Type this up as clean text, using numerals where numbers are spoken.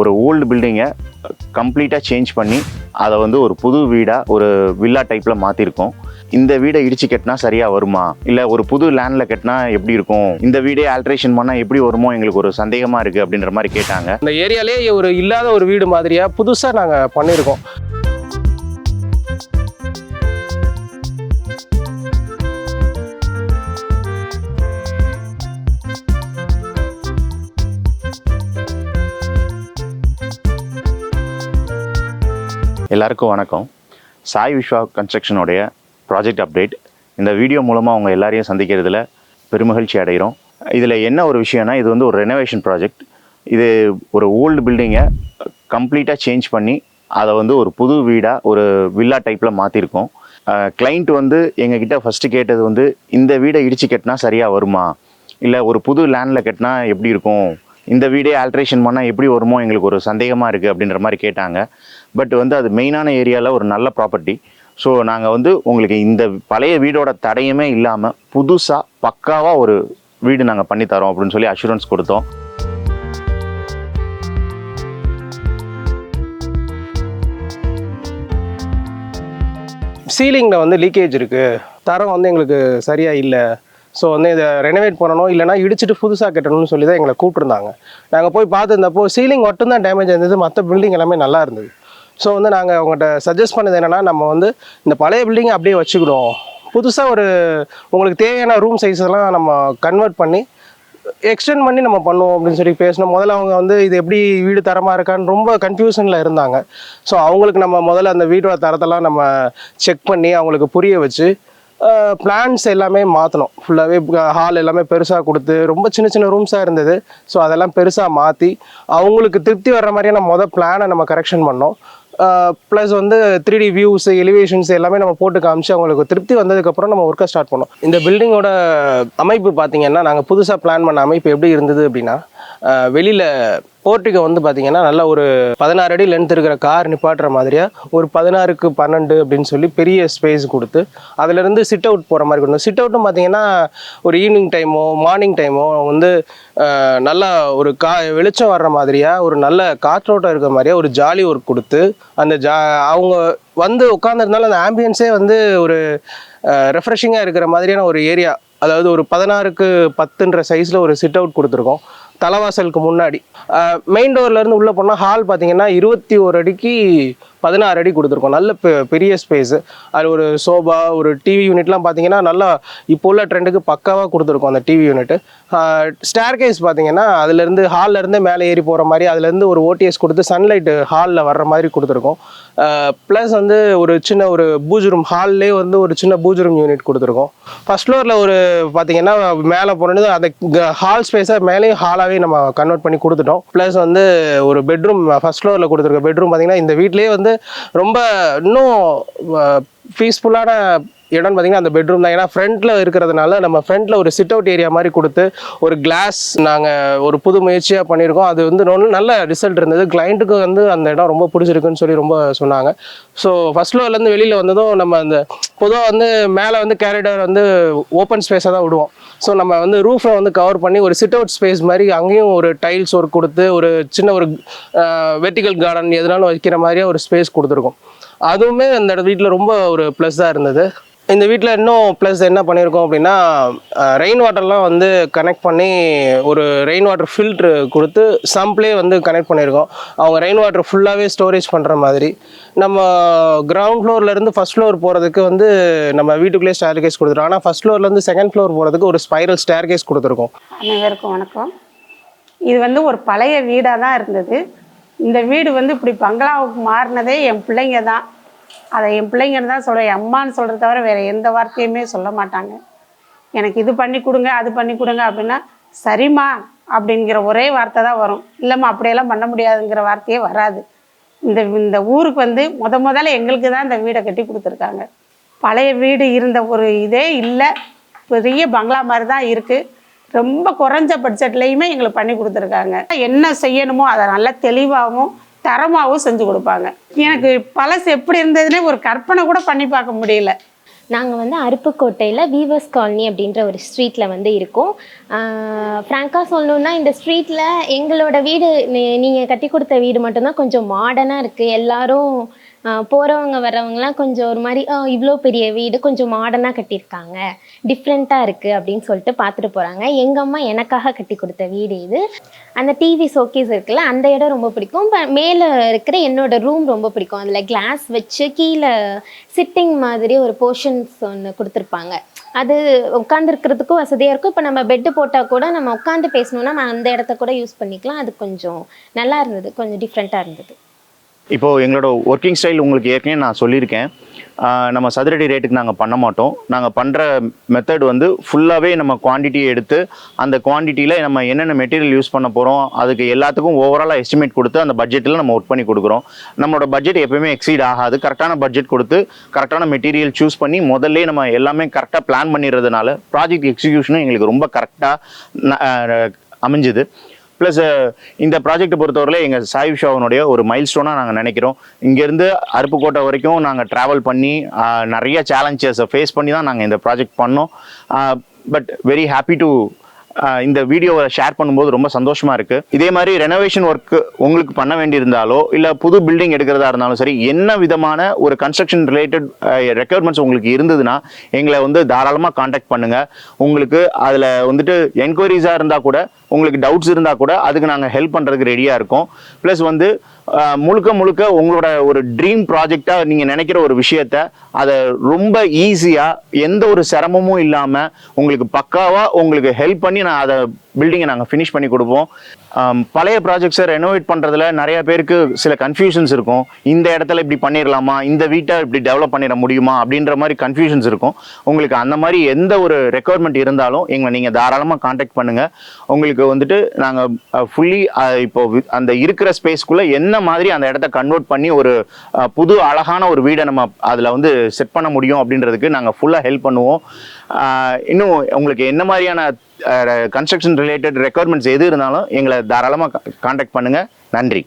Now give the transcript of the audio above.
ஒரு ஓல்டு பில்டிங்கை கம்ப்ளீட்டாக சேஞ்ச் பண்ணி அதை வந்து ஒரு புது வீடாக ஒரு வில்லா டைப்பில் மாற்றிருக்கோம். இந்த வீடை இடிச்சு கட்டினா சரியாக வருமா, இல்லை ஒரு புது லேண்டில் கட்டினா எப்படி இருக்கும், இந்த வீடே ஆல்ட்ரேஷன் பண்ணால் எப்படி வருமோ எங்களுக்கு ஒரு சந்தேகமாக இருக்குது அப்படின்ற மாதிரி கேட்டாங்க. இந்த ஏரியாலே ஒரு இல்லாத ஒரு வீடு மாதிரியாக புதுசாக நாங்கள் பண்ணியிருக்கோம். எல்லாருக்கும் வணக்கம். சாய் விஸ்வா கன்ஸ்ட்ரக்ஷனுடைய ப்ராஜெக்ட் அப்டேட். இந்த வீடியோ மூலமாக அவங்க எல்லாரையும் சந்திக்கிறதுல பெருமகிழ்ச்சி அடைகிறோம். இதில் என்ன ஒரு விஷயம்னா, இது வந்து ஒரு ரெனோவேஷன் ப்ராஜெக்ட். இது ஒரு ஓல்டு பில்டிங்கை கம்ப்ளீட்டாக சேஞ்ச் பண்ணி அதை வந்து ஒரு புது வீடாக ஒரு வில்லா டைப்பில் மாற்றிருக்கோம். கிளைண்ட் வந்து எங்ககிட்ட ஃபஸ்ட்டு கேட்டது வந்து, இந்த வீடை இடித்து கட்டினா சரியாக வருமா, இல்லை ஒரு புது லேண்டில் கட்டினா எப்படி இருக்கும், இந்த வீடே ஆல்ட்ரேஷன் பண்ணால் எப்படி வருமோ எங்களுக்கு ஒரு சந்தேகமாக இருக்குது அப்படின்ற மாதிரி கேட்டாங்க. பட் வந்து அது மெயினான ஏரியாவில் ஒரு நல்ல ப்ராப்பர்ட்டி. ஸோ நாங்கள் வந்து உங்களுக்கு இந்த பழைய வீடோட தடையுமே இல்லாமல் புதுசாக பக்காவாக ஒரு வீடு நாங்கள் பண்ணித்தரோம் அப்படின்னு சொல்லி அஷூரன்ஸ் கொடுத்தோம். சீலிங்கில் வந்து லீக்கேஜ் இருக்குது, தரம் வந்து எங்களுக்கு சரியாக இல்லை, ஸோ வந்து இதை ரெனோவேட் பண்ணணும், இல்லைனா இடிச்சிட்டு புதுசாக கட்டணும்னு சொல்லி தான் எங்களை கூப்பிட்டுருந்தாங்க. நாங்கள் போய் பார்த்துருந்தப்போ சீலிங் மட்டும்தான் டேமேஜ் இருந்தது, மற்ற பில்டிங் எல்லாமே நல்லா இருந்தது. ஸோ வந்து நாங்கள் அவங்கள்ட்ட சஜஸ்ட் பண்ணது என்னென்னா, நம்ம வந்து இந்த பழைய பில்டிங்கை அப்படியே வச்சுக்கணும், புதுசாக ஒரு உங்களுக்கு தேவையான ரூம் சைஸெல்லாம் நம்ம கன்வெர்ட் பண்ணி எக்ஸ்டெண்ட் பண்ணி நம்ம பண்ணுவோம் அப்படின்னு சொல்லி பேசணும். முதல்ல அவங்க வந்து இது எப்படி வீடு தரமாக இருக்கான்னு ரொம்ப கன்ஃபியூஷனில் இருந்தாங்க. ஸோ அவங்களுக்கு நம்ம முதல்ல அந்த வீட்டோட தரத்தெல்லாம் நம்ம செக் பண்ணி அவங்களுக்கு புரிய வச்சு பிளான்ஸ் எல்லாமே மாற்றணும். ஃபுல்லாகவே ஹால் எல்லாமே பெருசாக கொடுத்து, ரொம்ப சின்ன சின்ன ரூம்ஸாக இருந்தது. ஸோ அதெல்லாம் பெருசாக மாற்றி அவங்களுக்கு திருப்தி வர்ற மாதிரியே நம்ம பிளானை நம்ம கரெக்ஷன் பண்ணோம். ப்ளஸ் வந்து 3D வியூஸ், எலிவேஷன்ஸ் எல்லாமே நம்ம போட்டு காமிச்சு அவங்களுக்கு திருப்தி வந்ததுக்கப்புறம் நம்ம ஒர்க்கை ஸ்டார்ட் பண்ணோம். இந்த பில்டிங்கோட அமைப்பு பார்த்திங்கன்னா, நாங்கள் புதுசாக பிளான் பண்ண அமைப்பு எப்படி இருந்தது அப்படின்னா, வெளியில் போர்ட்டிகோ வந்து பார்த்திங்கன்னா நல்ல ஒரு 16 அடி லென்த் இருக்கிற கார் நிப்பாட்டுற மாதிரியாக ஒரு 16க்கு 12 அப்படின்னு சொல்லி பெரிய ஸ்பேஸ் கொடுத்து, அதிலேருந்து சிட் அவுட் போகிற மாதிரி கொடுத்தோம். சிட் அவுட்டும் பார்த்திங்கன்னா ஒரு ஈவினிங் டைமோ மார்னிங் டைமோ வந்து நல்லா ஒரு வெளிச்சம் வர்ற மாதிரியாக, ஒரு நல்ல காற்றோட்டம் இருக்கிற மாதிரியாக ஒரு ஜாலி ஒர்க் கொடுத்து, அந்த அவங்க வந்து உட்காந்துருந்தாலும் அந்த ஆம்பியன்ஸே வந்து ஒரு ரெஃப்ரெஷிங்காக இருக்கிற மாதிரியான ஒரு ஏரியா. அதாவது ஒரு 16க்கு 10ன்ற சைஸில் ஒரு சிட் அவுட் கொடுத்துருக்கோம். தலைவாசலுக்கு முன்னாடி மெயின் டோர்லேருந்து உள்ளே போனால் ஹால் பார்த்தீங்கன்னா 21 அடிக்கு 16 அடி கொடுத்துருக்கோம். நல்ல பெரிய ஸ்பேஸு. அது ஒரு சோபா, ஒரு டிவி யூனிட்லாம் பார்த்தீங்கன்னா நல்லா இப்போ உள்ள ட்ரெண்டுக்கு பக்காவாக கொடுத்துருக்கோம் அந்த டிவி யூனிட்டு. ஸ்டேர் கேஸ் பார்த்தீங்கன்னா அதுலேருந்து ஹால்லேருந்து மேலே ஏறி போகிற மாதிரி அதுலேருந்து ஒரு ஓடிஎஸ் கொடுத்து சன்லைட்டு ஹாலில் வர்ற மாதிரி கொடுத்துருக்கோம். ப்ளஸ் வந்து ஒரு சின்ன ஒரு பூஜ் ரூம், ஹால்லே வந்து ஒரு சின்ன பூஜ் ரூம் யூனிட் கொடுத்துருக்கோம். ஃபர்ஸ்ட் ஃப்ளோரில் ஒரு பார்த்தீங்கன்னா மேலே போனது அந்த ஹால் ஸ்பேஸை மேலேயும் ஹாலாகவே நம்ம கன்வெர்ட் பண்ணி கொடுத்துட்டோம். ப்ளஸ் வந்து ஒரு பெட்ரூம் ஃபர்ஸ்ட் ஃப்ளோரில் கொடுத்துருக்க பெட்ரூம் பார்த்தீங்கன்னா இந்த வீட்லேயே வந்து ரொம்ப இன்னும் பீஸ்ஃபுல்லான இடம்னு பார்த்தீங்கன்னா அந்த பெட்ரூம் தான். ஏன்னா ஃப்ரண்ட்டில் இருக்கிறதுனால நம்ம ஃப்ரண்ட்டில் ஒரு சிட் அவுட் ஏரியா மாதிரி கொடுத்து ஒரு கிளாஸ் நாங்கள் ஒரு புது முயற்சியாக பண்ணியிருக்கோம். அது வந்து நல்ல ரிசல்ட் இருந்தது. கிளைண்ட்டுக்கு வந்து அந்த இடம் ரொம்ப பிடிச்சிருக்குன்னு சொல்லி ரொம்ப சொன்னாங்க. ஸோ ஃபர்ஸ்ட் ஃப்ளோர்லேருந்து வெளியில் வந்ததும் நம்ம அந்த பொதுவாக வந்து மேலே வந்து கேரிடர் வந்து ஓப்பன் ஸ்பேஸாக தான் விடுவோம். ஸோ நம்ம வந்து ரூஃபை வந்து கவர் பண்ணி ஒரு சிட் அவுட் ஸ்பேஸ் மாதிரி அங்கேயும் ஒரு டைல்ஸ் ஒர்க் கொடுத்து ஒரு சின்ன ஒரு வெர்டிகல் கார்டன் எதுனாலும் வைக்கிற மாதிரியே ஒரு ஸ்பேஸ் கொடுத்துருக்கோம். அதுவுமே அந்த வீட்டில் ரொம்ப ஒரு ப்ளஸ்ஸாக இருந்தது. இந்த வீட்டில் இன்னும் ப்ளஸ் என்ன பண்ணியிருக்கோம் அப்படின்னா, ரெயின் வாட்டர்லாம் வந்து கனெக்ட் பண்ணி ஒரு ரெயின் வாட்டர் ஃபில்ட்ரு கொடுத்து சம்ப்ளே வந்து கனெக்ட் பண்ணியிருக்கோம். அவங்க ரெயின் வாட்டர் ஃபுல்லாகவே ஸ்டோரேஜ் பண்ணுற மாதிரி. நம்ம கிரவுண்ட் ஃப்ளோர்லேருந்து ஃபஸ்ட் ஃப்ளோர் போகிறதுக்கு வந்து நம்ம வீட்டுக்குள்ளேயே ஸ்டேர் கேஸ் கொடுத்துருக்கோம். ஆனால் ஃபஸ்ட் ஃப்ளோர்லேருந்து செகண்ட் ஃப்ளோர் போகிறதுக்கு ஒரு ஸ்பைரல் ஸ்டேர் கேஸ் கொடுத்துருக்கோம். அனைவருக்கும் வணக்கம். இது வந்து ஒரு பழைய வீடாக தான் இருந்தது. இந்த வீடு வந்து இப்படி பங்களாவுக்கு மாறினதே என் பிள்ளைங்க தான். அதை என் பிள்ளைங்கன்னு தான் சொல்கிறேன். என் அம்மான்னு சொல்கிறத தவிர வேறு எந்த வார்த்தையுமே சொல்ல மாட்டாங்க. எனக்கு இது பண்ணி கொடுங்க, அது பண்ணி கொடுங்க அப்படின்னா சரிம்மா அப்படிங்கிற ஒரே வார்த்தை தான் வரும். இல்லைம்மா அப்படியெல்லாம் பண்ண முடியாதுங்கிற வார்த்தையே வராது. இந்த ஊருக்கு வந்து முதல்ல எங்களுக்கு தான் இந்த வீடை கட்டி கொடுத்துருக்காங்க. பழைய வீடு இருந்த ஒரு இதே இல்லை, பெரிய பங்களா மாதிரி தான் இருக்குது. ரொம்ப குறைஞ்ச பட்ஜெட்லேயுமே எங்களுக்கு பண்ணி கொடுத்துருக்காங்க. என்ன செய்யணுமோ அதை நல்லா தெளிவாகவும் தரமாகவும் செஞ்சு கொடுப்பாங்க. எனக்கு பழசு எப்படி இருந்ததுன்னே ஒரு கற்பனை கூட பண்ணி பார்க்க முடியல. நாங்கள் வந்து அருப்புக்கோட்டையில் வீவர்ஸ் காலனி அப்படின்ற ஒரு ஸ்ட்ரீட்டில் வந்து இருக்கோம். ஃப்ராங்காக சொல்லணுன்னா இந்த ஸ்ட்ரீட்டில் எங்களோட வீடு நீங்கள் கட்டி கொடுத்த வீடு மட்டும்தான் கொஞ்சம் மாடர்னாக இருக்குது. எல்லாரும் போகிறவங்க வர்றவங்கலாம் கொஞ்சம் ஒரு மாதிரி இவ்வளோ பெரிய வீடு கொஞ்சம் மாடர்னாக கட்டியிருக்காங்க, டிஃப்ரெண்ட்டாக இருக்குது அப்படின்னு சொல்லிட்டு பார்த்துட்டு போகிறாங்க. எங்கள் அம்மா எனக்காக கட்டி கொடுத்த வீடு இது. அந்த டிவி ஷோகேஸ் இருக்குல்ல, அந்த இடம் ரொம்ப பிடிக்கும். மேலே இருக்கிற என்னோடய ரூம் ரொம்ப பிடிக்கும். அதில் கிளாஸ் வச்சு கீழே சிட்டிங் மாதிரி ஒரு போர்ஷன்ஸ் ஒன்று கொடுத்துருப்பாங்க. அது உட்காந்துருக்கிறதுக்கும் வசதியாக இருக்கும். இப்போ நம்ம பெட்டு போட்டால் கூட நம்ம உட்காந்து பேசணுன்னா நம்ம அந்த இடத்த கூட யூஸ் பண்ணிக்கலாம். அது கொஞ்சம் நல்லா இருந்தது, கொஞ்சம் டிஃப்ரெண்ட்டாக இருந்தது. இப்போது எங்களோட ஒர்க்கிங் ஸ்டைல் உங்களுக்கு ஏற்கனவே நான் சொல்லியிருக்கேன். நம்ம சதுரடி ரேட்டுக்கு நாங்கள் பண்ண மாட்டோம். நாங்கள் பண்ணுற மெத்தட் வந்து ஃபுல்லாகவே நம்ம குவான்டிட்டியை எடுத்து அந்த குவான்டிட்டியில் நம்ம என்னென்ன மெட்டீரியல் யூஸ் பண்ண போகிறோம் அதுக்கு எல்லாத்துக்கும் ஓவராலாக எஸ்டிமேட் கொடுத்து அந்த பட்ஜெட்டில் நம்ம ஒர்க் பண்ணி கொடுக்குறோம். நம்மளோட பட்ஜெட் எப்போயுமே எக்ஸீட் ஆகாது. கரெக்டான பட்ஜெட் கொடுத்து கரெக்டான மெட்டீரியல் சூஸ் பண்ணி முதல்ல நம்ம எல்லாமே கரெக்டாக பிளான் பண்ணிடுறதுனால ப்ராஜெக்ட் எக்ஸிக்யூஷனும் எங்களுக்கு ரொம்ப கரெக்டாக அமைஞ்சுது. ப்ளஸ் இந்த ப்ராஜெக்டை பொறுத்தவரையில் எங்கள் சாய் விஷாவினுடைய ஒரு மைல் ஸ்டோனாக நாங்கள் நினைக்கிறோம். இங்கேருந்து அருப்புக்கோட்டை வரைக்கும் நாங்கள் ட்ராவல் பண்ணி நிறைய சேலஞ்சஸை ஃபேஸ் பண்ணி தான் நாங்கள் இந்த ப்ராஜெக்ட் பண்ணோம். பட் வெரி ஹாப்பி டு இந்த வீடியோவை ஷேர் பண்ணும்போது ரொம்ப சந்தோஷமாக இருக்குது. இதே மாதிரி ரெனோவேஷன் ஒர்க்கு உங்களுக்கு பண்ண வேண்டியிருந்தாலோ இல்லை புது பில்டிங் எடுக்கிறதா இருந்தாலும் சரி, என்ன விதமான ஒரு கன்ஸ்ட்ரக்ஷன் ரிலேட்டட் ரெக்யர்மெண்ட்ஸ் உங்களுக்கு இருந்ததுன்னா எங்களை வந்து தாராளமாக காண்டாக்ட் பண்ணுங்கள். உங்களுக்கு அதில் வந்துட்டு என்கொயரிஸாக இருந்தால் கூட, உங்களுக்கு டவுட்ஸ் இருந்தால் கூட அதுக்கு நாங்கள் ஹெல்ப் பண்ணுறதுக்கு ரெடியாக இருக்கோம். ப்ளஸ் வந்து முழுக்க முழுக்க உங்களோட ஒரு ட்ரீம் ப்ராஜெக்டாக நீங்கள் நினைக்கிற ஒரு விஷயத்த அதை ரொம்ப ஈஸியாக எந்த ஒரு சிரமமும் இல்லாமல் உங்களுக்கு பக்காவாக உங்களுக்கு ஹெல்ப் பண்ணி நான் அதை பில்டிங்கை நாங்கள் ஃபினிஷ் பண்ணி கொடுப்போம். பழைய ப்ராஜெக்ட்ஸை ரெனோவேட் பண்ணுறதுல நிறைய பேருக்கு சில கன்ஃபியூஷன்ஸ் இருக்கும். இந்த இடத்துல இப்படி பண்ணிடலாமா, இந்த வீட்டை இப்படி டெவலப் பண்ணிட முடியுமா அப்படின்ற மாதிரி கன்ஃபியூஷன்ஸ் இருக்கும். உங்களுக்கு அந்த மாதிரி எந்த ஒரு ரெக்குவயர்மெண்ட் இருந்தாலும் எங்களை நீங்கள் தாராளமாக காண்டாக்ட் பண்ணுங்கள். உங்களுக்கு வந்துட்டு நாங்கள் ஃபுல்லி இப்போ அந்த இருக்கிற ஸ்பேஸ்க்குள்ளே என்ன மாதிரி அந்த இடத்த கன்வெர்ட் பண்ணி ஒரு புது அழகான ஒரு வீடை நம்ம அதில் வந்து செட் பண்ண முடியும் அப்படின்றதுக்கு நாங்கள் ஃபுல்லாக ஹெல்ப் பண்ணுவோம். இன்னும் உங்களுக்கு என்ன மாதிரியான கன்ஸ்ட்ரக்ஷன் ரிலேட்டட் ரெக்குவயர்மெண்ட்ஸ் எது இருந்தாலும் எங்களை தாராளமாக காண்டாக்ட் பண்ணுங்கள். நன்றி.